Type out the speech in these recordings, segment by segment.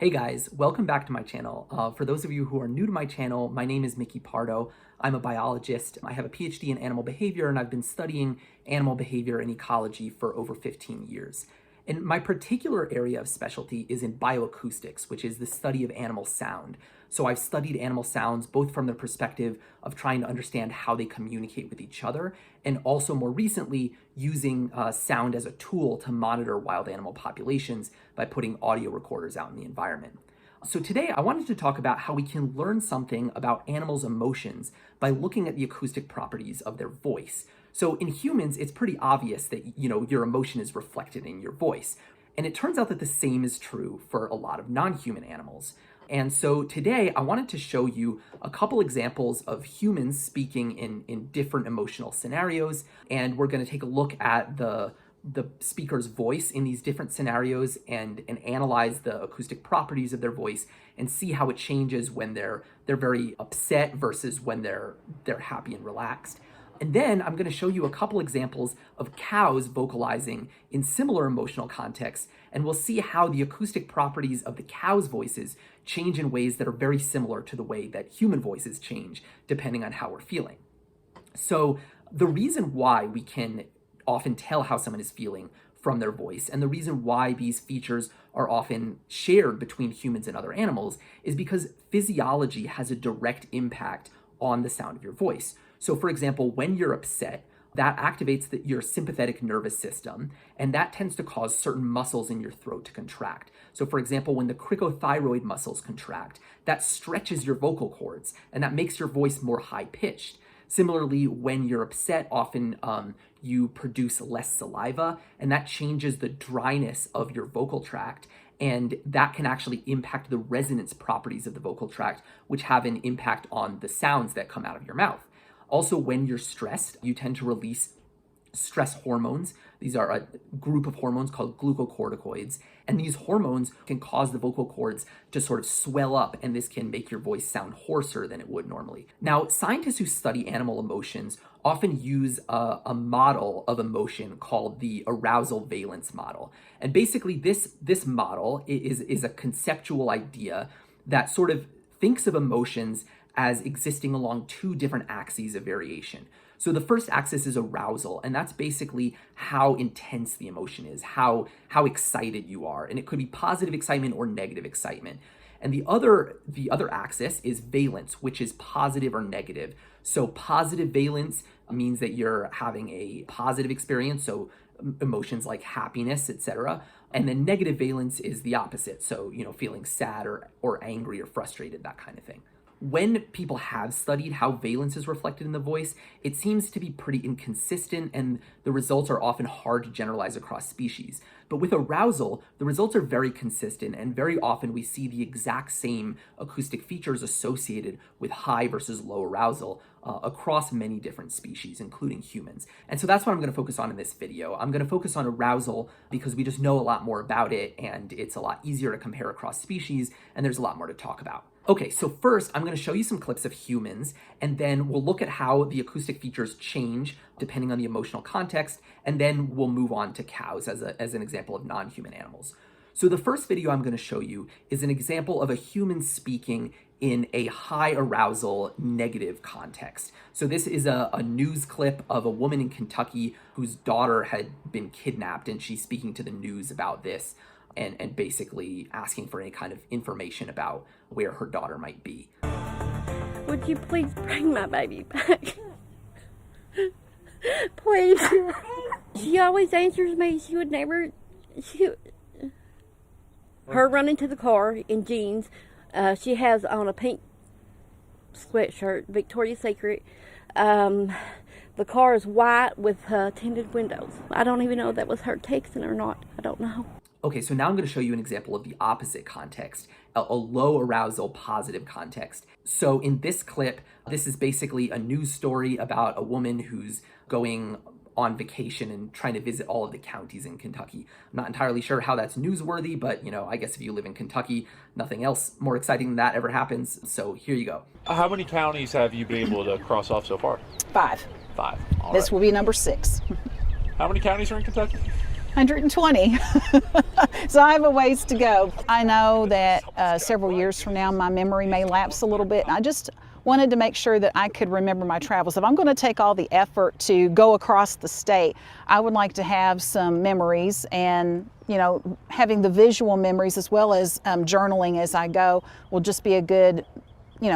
Hey guys, welcome back to my channel. For those of you who are new to my channel, my name is Mickey Pardo. I'm a biologist. I have a PhD in animal behavior and I've been studying animal behavior and ecology for over 15 years. And my particular area of specialty is in bioacoustics, which is the study of animal sound. So I've studied animal sounds both from the perspective of trying to understand how they communicate with each other, and also more recently using sound as a tool to monitor wild animal populations by putting audio recorders out in the environment. So today I wanted to talk about how we can learn something about animals' emotions by looking at the acoustic properties of their voice. So in humans, it's pretty obvious that, your emotion is reflected in your voice. And it turns out that the same is true for a lot of non-human animals. And so today I wanted to show you a couple examples of humans speaking in different emotional scenarios. And we're going to take a look at the speaker's voice in these different scenarios and analyze the acoustic properties of their voice and see how it changes when they're very upset versus when they're happy and relaxed. And then I'm going to show you a couple examples of cows vocalizing in similar emotional contexts, and we'll see how the acoustic properties of the cows' voices change in ways that are very similar to the way that human voices change depending on how we're feeling. So the reason why we can often tell how someone is feeling from their voice, and the reason why these features are often shared between humans and other animals, is because physiology has a direct impact on the sound of your voice. So for example, when you're upset, that activates your sympathetic nervous system, and that tends to cause certain muscles in your throat to contract. So for example, when the cricothyroid muscles contract, that stretches your vocal cords, and that makes your voice more high-pitched. Similarly, when you're upset, often you produce less saliva, and that changes the dryness of your vocal tract, and that can actually impact the resonance properties of the vocal tract, which have an impact on the sounds that come out of your mouth. Also, when you're stressed, you tend to release stress hormones. These are a group of hormones called glucocorticoids, and these hormones can cause the vocal cords to sort of swell up, and this can make your voice sound hoarser than it would normally. Now, scientists who study animal emotions often use a model of emotion called the arousal valence model. And basically this model is a conceptual idea that sort of thinks of emotions as existing along two different axes of variation. So the first axis is arousal, and that's basically how intense the emotion is, how excited you are. And it could be positive excitement or negative excitement. And the other axis is valence, which is positive or negative. So positive valence means that you're having a positive experience, so emotions like happiness, etc. And then negative valence is the opposite, so feeling sad or angry or frustrated, that kind of thing. When people have studied how valence is reflected in the voice, it seems to be pretty inconsistent, and the results are often hard to generalize across species. But with arousal, the results are very consistent, and very often we see the exact same acoustic features associated with high versus low arousal across many different species, including humans. And so that's what I'm going to focus on in this video. I'm going to focus on arousal because we just know a lot more about it, and it's a lot easier to compare across species, and there's a lot more to talk about. Okay, so first I'm going to show you some clips of humans, and then we'll look at how the acoustic features change depending on the emotional context, and then we'll move on to cows as an example of non-human animals. So the first video I'm going to show you is an example of a human speaking in a high arousal negative context. So this is a news clip of a woman in Kentucky whose daughter had been kidnapped, and she's speaking to the news about this and basically asking for any kind of information about where her daughter might be. Would you please bring my baby back? Please. She always answers me. She would never... Her running to the car in jeans. She has on a pink sweatshirt, Victoria's Secret. The car is white with tinted windows. I don't even know if that was her texting or not. I don't know. Okay, so now I'm going to show you an example of the opposite context, a low arousal positive context. So in this clip, this is basically a news story about a woman who's going on vacation and trying to visit all of the counties in Kentucky. I'm not entirely sure how that's newsworthy, but I guess if you live in Kentucky, nothing else more exciting than that ever happens. So here you go. How many counties have you been able to cross off so far? 5. 5. All This right. will be number 6. How many counties are in Kentucky? 120. So I have a ways to go. I know that several years from now my memory may lapse a little bit. I just wanted to make sure that I could remember my travels. If I'm going to take all the effort to go across the state, I would like to have some memories, and having the visual memories as well as journaling as I go will just be a good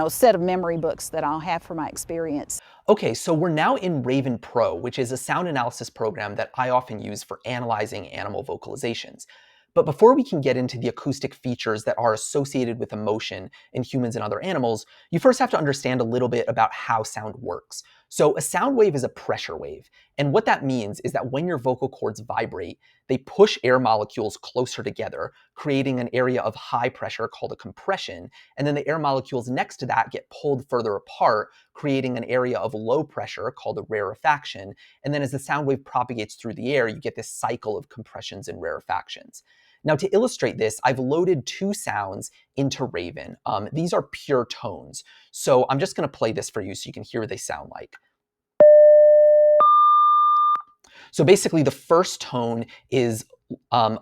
set of memory books that I'll have for my experience. Okay, so we're now in Raven Pro, which is a sound analysis program that I often use for analyzing animal vocalizations. But before we can get into the acoustic features that are associated with emotion in humans and other animals, you first have to understand a little bit about how sound works. So a sound wave is a pressure wave. And what that means is that when your vocal cords vibrate, they push air molecules closer together, creating an area of high pressure called a compression. And then the air molecules next to that get pulled further apart, creating an area of low pressure called a rarefaction. And then as the sound wave propagates through the air, you get this cycle of compressions and rarefactions. Now, to illustrate this, I've loaded two sounds into Raven. These are pure tones. So I'm just going to play this for you so you can hear what they sound like. So basically, the first tone is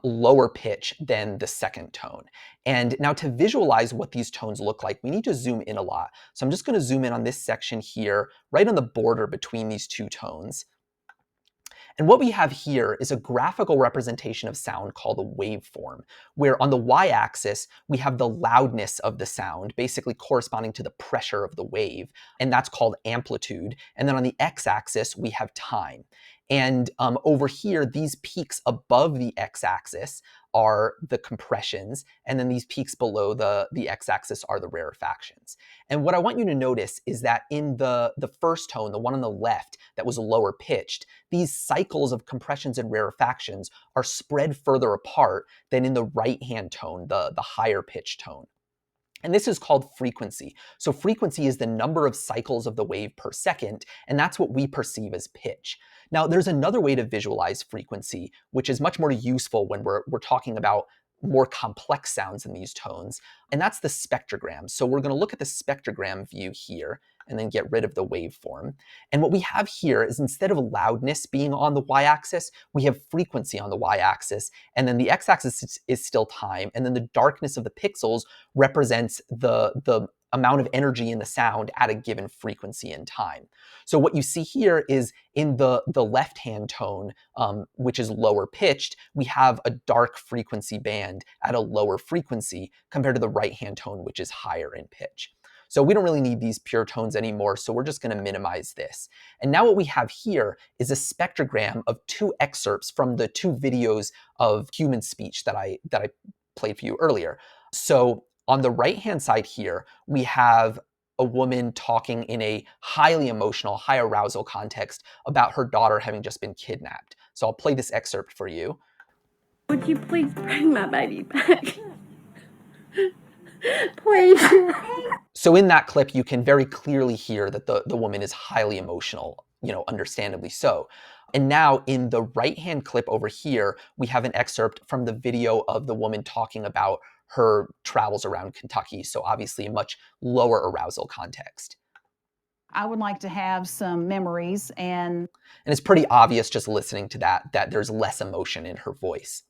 lower pitch than the second tone. And now to visualize what these tones look like, we need to zoom in a lot. So I'm just going to zoom in on this section here, right on the border between these two tones. And what we have here is a graphical representation of sound called a waveform, where on the y-axis, we have the loudness of the sound, basically corresponding to the pressure of the wave, and that's called amplitude. And then on the x-axis, we have time. And over here, these peaks above the x-axis are the compressions, and then these peaks below the x-axis are the rarefactions. And what I want you to notice is that in the first tone, the one on the left that was lower pitched, these cycles of compressions and rarefactions are spread further apart than in the right-hand tone, the higher pitched tone. And this is called frequency. So frequency is the number of cycles of the wave per second, and that's what we perceive as pitch. Now, there's another way to visualize frequency, which is much more useful when we're talking about more complex sounds in these tones, and that's the spectrogram. So we're going to look at the spectrogram view here and then get rid of the waveform. And what we have here is, instead of loudness being on the y-axis, we have frequency on the y-axis, and then the x-axis is still time, and then the darkness of the pixels represents the amount of energy in the sound at a given frequency and time. So what you see here is in the left-hand tone, which is lower pitched, we have a dark frequency band at a lower frequency compared to the right-hand tone, which is higher in pitch. So we don't really need these pure tones anymore, so we're just going to minimize this. And now what we have here is a spectrogram of two excerpts from the two videos of human speech that I played for you earlier. So on the right-hand side here, we have a woman talking in a highly emotional, high arousal context about her daughter having just been kidnapped. So I'll play this excerpt for you. Would you please bring my baby back? Please. So in that clip, you can very clearly hear that the woman is highly emotional, understandably so. And now in the right-hand clip over here, we have an excerpt from the video of the woman talking about her travels around Kentucky. So obviously a much lower arousal context. I would like to have some memories, and it's pretty obvious just listening to that there's less emotion in her voice.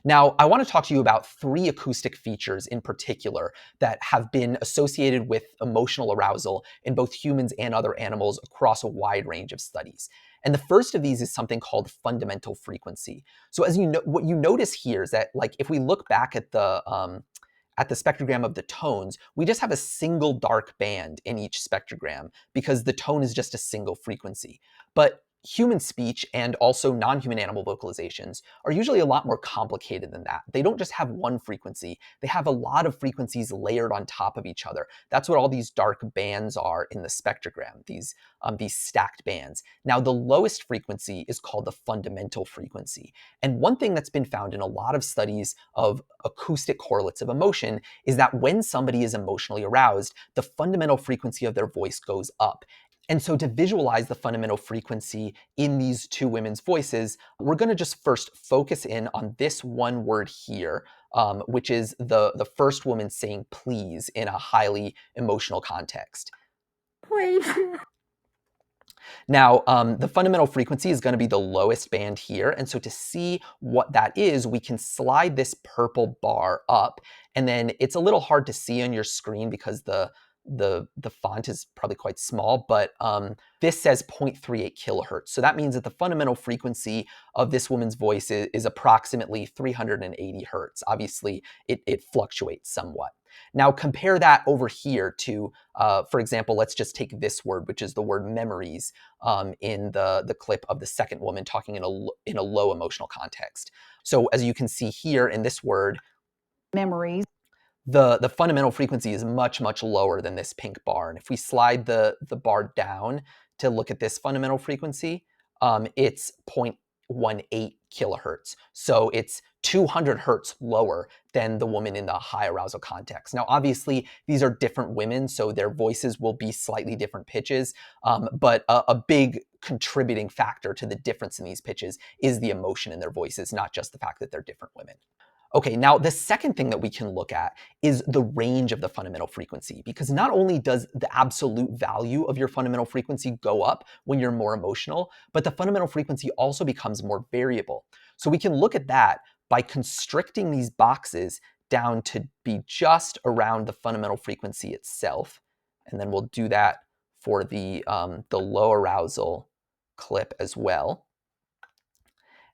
Now, I want to talk to you about three acoustic features in particular that have been associated with emotional arousal in both humans and other animals across a wide range of studies. And the first of these is something called fundamental frequency. So as you know, what you notice here is that, like, if we look back at the spectrogram of the tones, we just have a single dark band in each spectrogram because the tone is just a single frequency. But human speech and also non-human animal vocalizations are usually a lot more complicated than that. They don't just have one frequency, they have a lot of frequencies layered on top of each other. That's what all these dark bands are in the spectrogram, these stacked bands. Now, the lowest frequency is called the fundamental frequency. And one thing that's been found in a lot of studies of acoustic correlates of emotion is that when somebody is emotionally aroused, the fundamental frequency of their voice goes up. And so to visualize the fundamental frequency in these two women's voices, we're going to just first focus in on this one word here, which is the first woman saying please in a highly emotional context. Please. Now, the fundamental frequency is going to be the lowest band here. And so to see what that is, we can slide this purple bar up. And then it's a little hard to see on your screen because the font is probably quite small, but this says 0.38 kilohertz. So that means that the fundamental frequency of this woman's voice is approximately 380 hertz. Obviously, it fluctuates somewhat. Now compare that over here to, for example, let's just take this word, which is the word memories in the clip of the second woman talking in a low emotional context. So as you can see here in this word, Memories. the fundamental frequency is much, much lower than this pink bar. And if we slide the bar down to look at this fundamental frequency, it's 0.18 kilohertz. So it's 200 hertz lower than the woman in the high arousal context. Now, obviously, these are different women, so their voices will be slightly different pitches, but a big contributing factor to the difference in these pitches is the emotion in their voices, not just the fact that they're different women. Okay, now the second thing that we can look at is the range of the fundamental frequency, because not only does the absolute value of your fundamental frequency go up when you're more emotional, but the fundamental frequency also becomes more variable. So we can look at that by constricting these boxes down to be just around the fundamental frequency itself. And then we'll do that for the low arousal clip as well.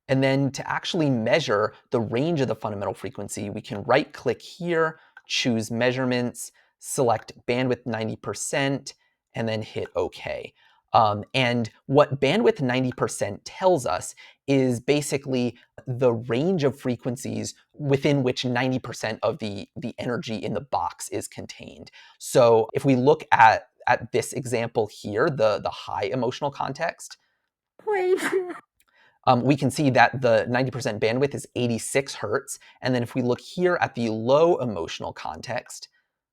And then to actually measure the range of the fundamental frequency, we can right-click here, choose Measurements, select Bandwidth 90%, and then hit OK. And what Bandwidth 90% tells us is basically the range of frequencies within which 90% of the energy in the box is contained. So if we look at this example here, the high emotional context, Please. we can see that the 90% bandwidth is 86 hertz. And then if we look here at the low emotional context,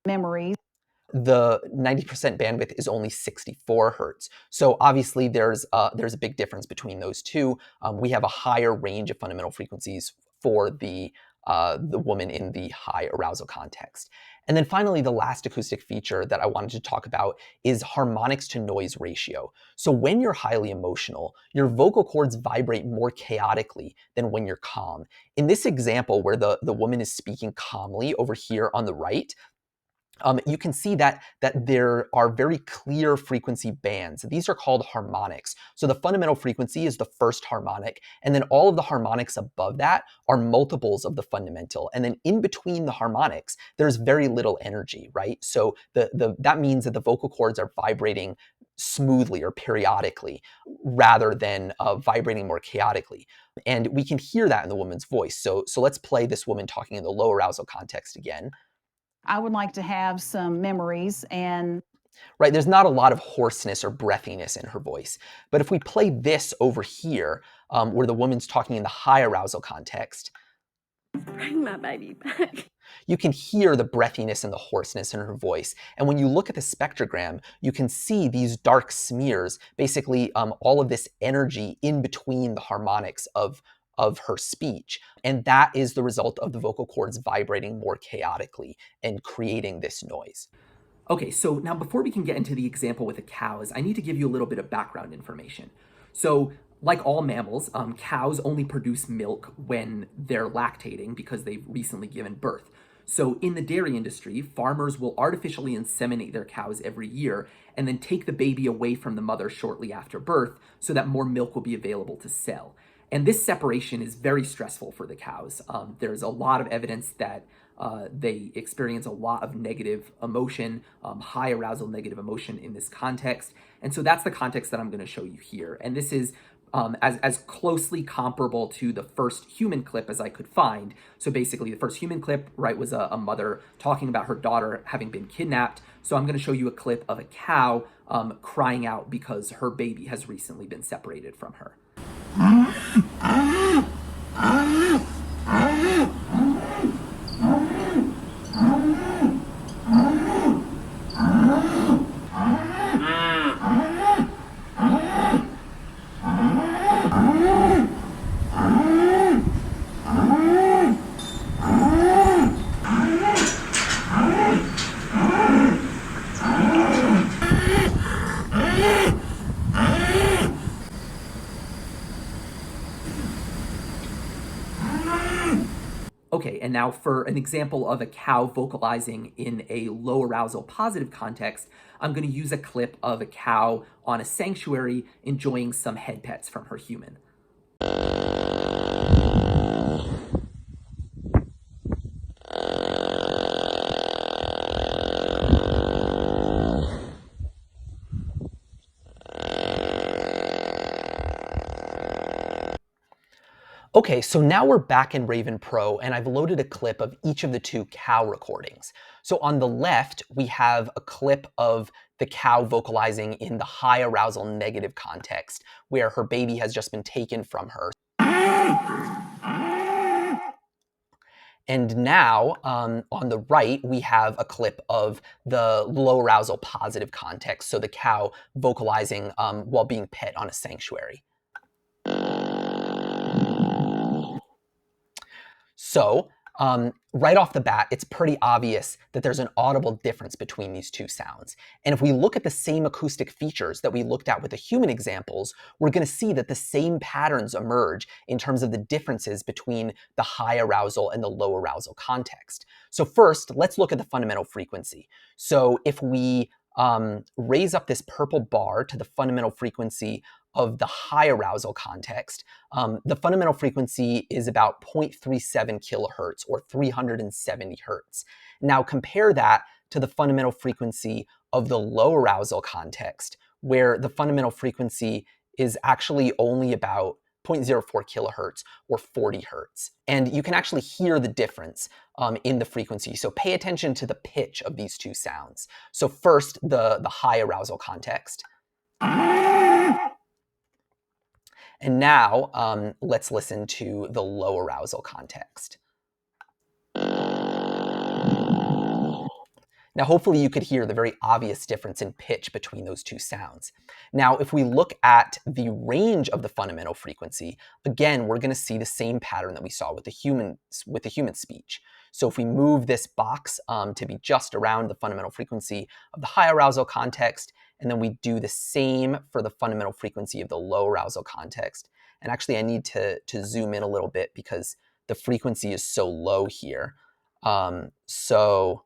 Memories. the 90% bandwidth is only 64 hertz. So obviously there's a big difference between those two. We have a higher range of fundamental frequencies for the woman in the high arousal context. And then finally, the last acoustic feature that I wanted to talk about is harmonics to noise ratio. So when you're highly emotional, your vocal cords vibrate more chaotically than when you're calm. In this example where the woman is speaking calmly over here on the right, you can see that there are very clear frequency bands. These are called harmonics. So the fundamental frequency is the first harmonic, and then all of the harmonics above that are multiples of the fundamental. And then in between the harmonics, there's very little energy, right? So that means that the vocal cords are vibrating smoothly or periodically rather than vibrating more chaotically. And we can hear that in the woman's voice. So let's play this woman talking in the low arousal context again. I would like to have some memories and right, there's not a lot of hoarseness or breathiness in her voice. But if we play this over here, where the woman's talking in the high arousal context, Bring my baby back. you can hear the breathiness and the hoarseness in her voice. And when you look at the spectrogram, you can see these dark smears, basically all of this energy in between the harmonics of her speech. And that is the result of the vocal cords vibrating more chaotically and creating this noise. Okay, so now before we can get into the example with the cows, I need to give you a little bit of background information. So like all mammals, cows only produce milk when they're lactating because they've recently given birth. So in the dairy industry, farmers will artificially inseminate their cows every year and then take the baby away from the mother shortly after birth so that more milk will be available to sell. And this separation is very stressful for the cows. There's a lot of evidence that they experience a lot of negative emotion, high arousal negative emotion in this context. And so that's the context that I'm going to show you here. And this is as closely comparable to the first human clip as I could find. So basically the first human clip, right, was a mother talking about her daughter having been kidnapped. So I'm going to show you a clip of a cow crying out because her baby has recently been separated from her. And now for an example of a cow vocalizing in a low arousal positive context, I'm going to use a clip of a cow on a sanctuary enjoying some head pets from her human. Okay, so now we're back in Raven Pro and I've loaded a clip of each of the two cow recordings. So on the left, we have a clip of the cow vocalizing in the high arousal negative context where her baby has just been taken from her. And now on the right, we have a clip of the low arousal positive context. So the cow vocalizing while being pet on a sanctuary. So right off the bat, it's pretty obvious that there's an audible difference between these two sounds. And if we look at the same acoustic features that we looked at with the human examples, we're going to see that the same patterns emerge in terms of the differences between the high arousal and the low arousal context. So first, let's look at the fundamental frequency. So if we raise up this purple bar to the fundamental frequency of the high arousal context, the fundamental frequency is about 0.37 kilohertz or 370 hertz. Now compare that to the fundamental frequency of the low arousal context, where the fundamental frequency is actually only about 0.04 kilohertz or 40 hertz. And you can actually hear the difference in the frequency. So pay attention to the pitch of these two sounds. So first, the high arousal context. And now let's listen to the low arousal context. Now, hopefully you could hear the very obvious difference in pitch between those two sounds. Now, if we look at the range of the fundamental frequency, again, we're going to see the same pattern that we saw with the human speech. So if we move this box to be just around the fundamental frequency of the high arousal context, and then we do the same for the fundamental frequency of the low arousal context. And actually, I need to zoom in a little bit because the frequency is so low here. So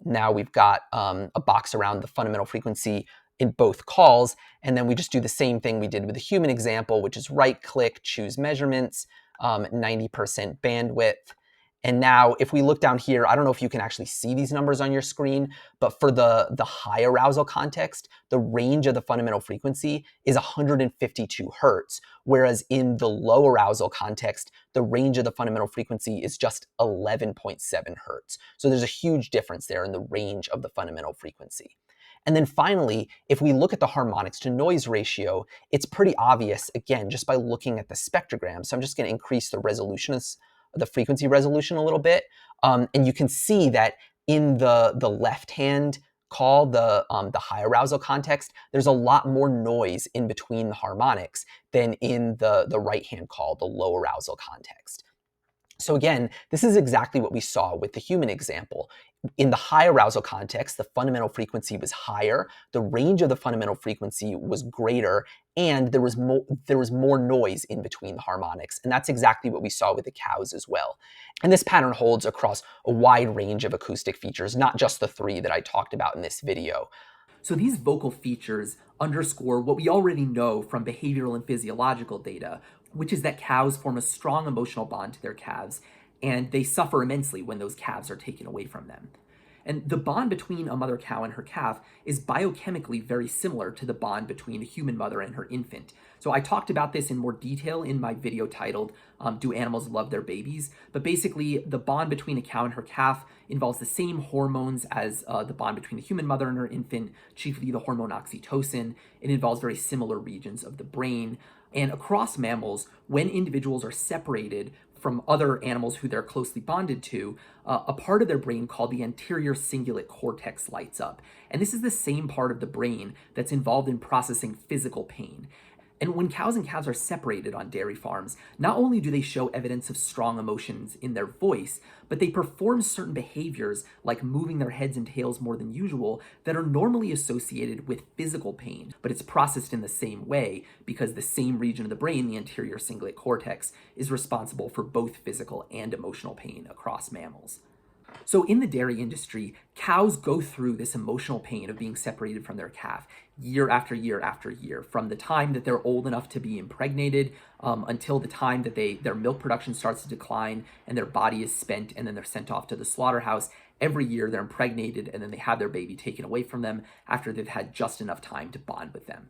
now we've got a box around the fundamental frequency in both calls, and then we just do the same thing we did with the human example, which is right-click, choose measurements, 90% bandwidth. And now if we look down here, I don't know if you can actually see these numbers on your screen, but for the high arousal context, the range of the fundamental frequency is 152 hertz, whereas in the low arousal context, the range of the fundamental frequency is just 11.7 hertz. So there's a huge difference there in the range of the fundamental frequency. And then finally, if we look at the harmonics to noise ratio, it's pretty obvious, again, just by looking at the spectrogram. So I'm just going to increase the frequency resolution a little bit. And you can see that in the left-hand call, the high arousal context, there's a lot more noise in between the harmonics than in the right-hand call, the low arousal context. So again, this is exactly what we saw with the human example. In the high arousal context, the fundamental frequency was higher, the range of the fundamental frequency was greater, and there was more noise in between the harmonics. And that's exactly what we saw with the cows as well. And this pattern holds across a wide range of acoustic features, not just the three that I talked about in this video. So these vocal features underscore what we already know from behavioral and physiological data, which is that cows form a strong emotional bond to their calves, and they suffer immensely when those calves are taken away from them. And the bond between a mother cow and her calf is biochemically very similar to the bond between a human mother and her infant. So I talked about this in more detail in my video titled, Do Animals Love Their Babies? But basically, the bond between a cow and her calf involves the same hormones as the bond between a human mother and her infant, chiefly the hormone oxytocin. It involves very similar regions of the brain. And across mammals, when individuals are separated from other animals who they're closely bonded to, a part of their brain called the anterior cingulate cortex lights up. And this is the same part of the brain that's involved in processing physical pain. And when cows and calves are separated on dairy farms, not only do they show evidence of strong emotions in their voice, but they perform certain behaviors like moving their heads and tails more than usual that are normally associated with physical pain, but it's processed in the same way because the same region of the brain, the anterior cingulate cortex, is responsible for both physical and emotional pain across mammals. So in the dairy industry, cows go through this emotional pain of being separated from their calf year after year after year, from the time that they're old enough to be impregnated until the time that their milk production starts to decline and their body is spent, and then they're sent off to the slaughterhouse. Every year they're impregnated and then they have their baby taken away from them after they've had just enough time to bond with them.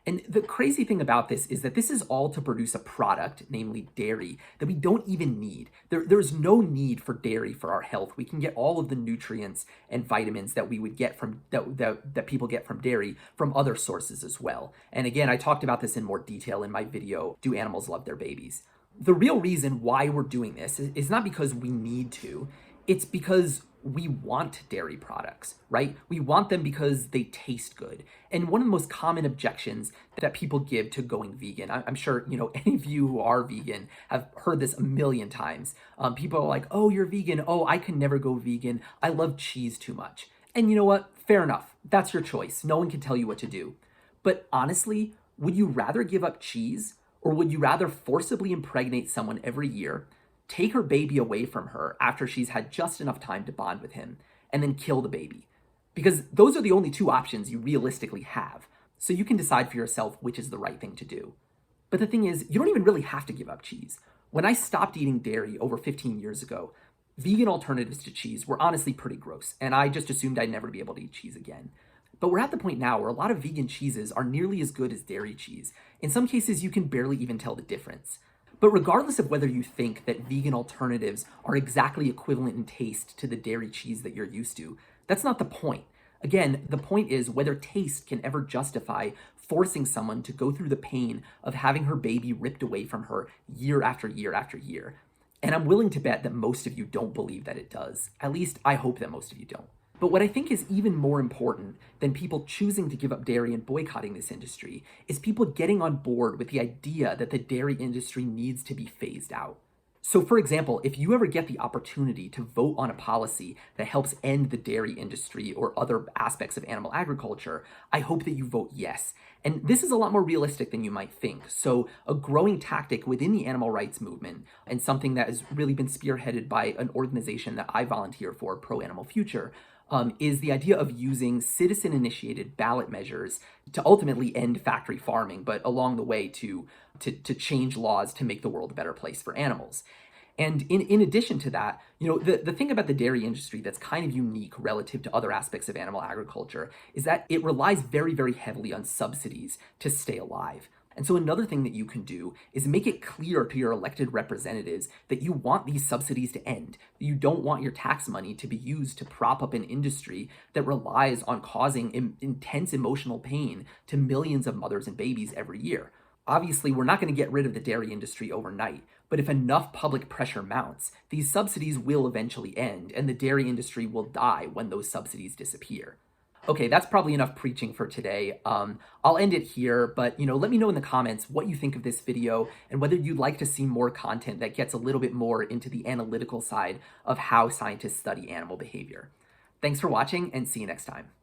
And the crazy thing about this is that this is all to produce a product, namely dairy, that we don't even need. There's no need for dairy for our health. We can get all of the nutrients and vitamins that we would get from that people get from dairy from other sources as well. And again, I talked about this in more detail in my video, Do Animals Love Their Babies? The real reason why we're doing this is not because we need to, it's because we want dairy products, right? We want them because they taste good. And one of the most common objections that people give to going vegan, I'm sure, any of you who are vegan have heard this a million times. People are like, oh, you're vegan. Oh, I can never go vegan. I love cheese too much. And you know what? Fair enough. That's your choice. No one can tell you what to do. But honestly, would you rather give up cheese, or would you rather forcibly impregnate someone every year, take her baby away from her after she's had just enough time to bond with him, and then kill the baby? Because those are the only two options you realistically have. So you can decide for yourself which is the right thing to do. But the thing is, you don't even really have to give up cheese. When I stopped eating dairy over 15 years ago, vegan alternatives to cheese were honestly pretty gross, and I just assumed I'd never be able to eat cheese again. But we're at the point now where a lot of vegan cheeses are nearly as good as dairy cheese. In some cases, you can barely even tell the difference. But regardless of whether you think that vegan alternatives are exactly equivalent in taste to the dairy cheese that you're used to, that's not the point. Again, the point is whether taste can ever justify forcing someone to go through the pain of having her baby ripped away from her year after year after year. And I'm willing to bet that most of you don't believe that it does. At least I hope that most of you don't. But what I think is even more important than people choosing to give up dairy and boycotting this industry is people getting on board with the idea that the dairy industry needs to be phased out. So for example, if you ever get the opportunity to vote on a policy that helps end the dairy industry or other aspects of animal agriculture, I hope that you vote yes. And this is a lot more realistic than you might think. So a growing tactic within the animal rights movement, and something that has really been spearheaded by an organization that I volunteer for, Pro Animal Future, is the idea of using citizen-initiated ballot measures to ultimately end factory farming, but along the way to change laws to make the world a better place for animals. And in addition to that, the thing about the dairy industry that's kind of unique relative to other aspects of animal agriculture is that it relies very, very heavily on subsidies to stay alive. And so another thing that you can do is make it clear to your elected representatives that you want these subsidies to end, that you don't want your tax money to be used to prop up an industry that relies on causing intense emotional pain to millions of mothers and babies every year. Obviously, we're not going to get rid of the dairy industry overnight, but if enough public pressure mounts, these subsidies will eventually end, and the dairy industry will die when those subsidies disappear. Okay, that's probably enough preaching for today. I'll end it here, but let me know in the comments what you think of this video and whether you'd like to see more content that gets a little bit more into the analytical side of how scientists study animal behavior. Thanks for watching, and see you next time.